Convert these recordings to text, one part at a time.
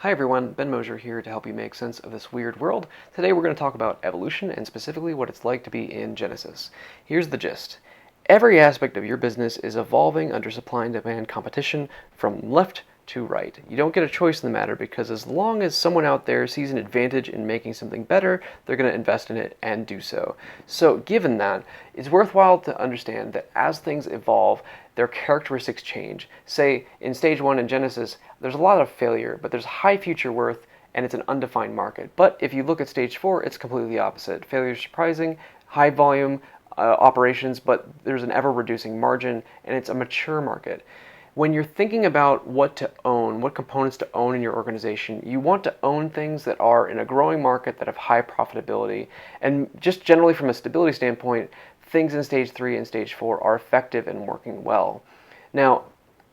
Hi everyone, Ben Mosier here to help you make sense of this weird world. Today we're going to talk about evolution and specifically what it's like to be in Genesis. Here's the gist. Every aspect of your business is evolving under supply and demand competition from left to right. You don't get a choice in the matter because as long as someone out there sees an advantage in making something better, they're going to invest in it and do so. So given that, it's worthwhile to understand that as things evolve, their characteristics change. Say, in stage 1 in Genesis, there's a lot of failure, but there's high future worth and it's an undefined market. But if you look at stage 4, it's completely the opposite. Failure is surprising, high volume operations, but there's an ever reducing margin and it's a mature market. When you're thinking about what to own, what components to own in your organization, you want to own things that are in a growing market that have high profitability. And just generally from a stability standpoint, things in stage 3 and stage 4 are effective and working well. Now,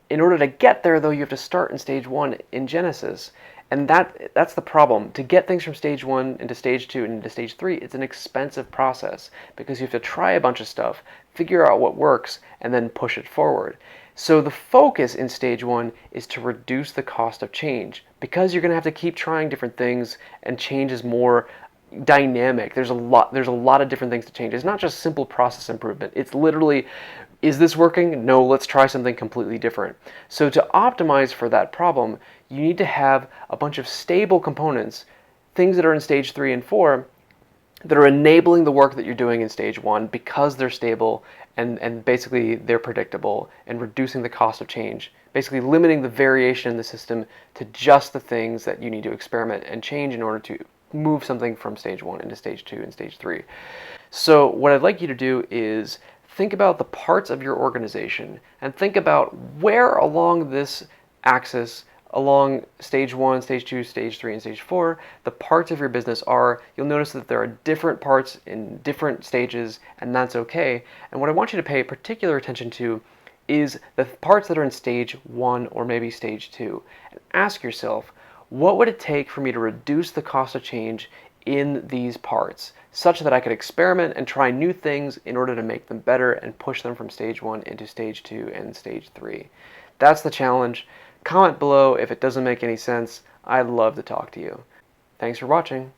in order to get there, though, you have to start in stage 1 in Genesis. And that's the problem. To get things from stage 1 into stage 2 and into stage 3, it's an expensive process because you have to try a bunch of stuff, figure out what works, and then push it forward. So the focus in stage 1 is to reduce the cost of change because you're going to have to keep trying different things and change is more dynamic. There's a lot of different things to change. It's not just simple process improvement. It's literally, is this working? No, let's try something completely different. So to optimize for that problem, you need to have a bunch of stable components, things that are in stage 3 and 4 that are enabling the work that you're doing in stage 1 because they're stable and basically they're predictable and reducing the cost of change, basically limiting the variation in the system to just the things that you need to experiment and change in order to move something from stage 1 into stage 2 and stage 3. So what I'd like you to do is think about the parts of your organization and think about where along this axis, along stage 1, stage 2, stage 3, and stage 4, the parts of your business are. You'll notice that there are different parts in different stages, and that's okay. And what I want you to pay particular attention to is the parts that are in stage 1 or maybe stage 2. And ask yourself, what would it take for me to reduce the cost of change in these parts such that I could experiment and try new things in order to make them better and push them from stage 1 into stage 2 and stage 3. That's the challenge. Comment below if it doesn't make any sense. I'd love to talk to you. Thanks for watching.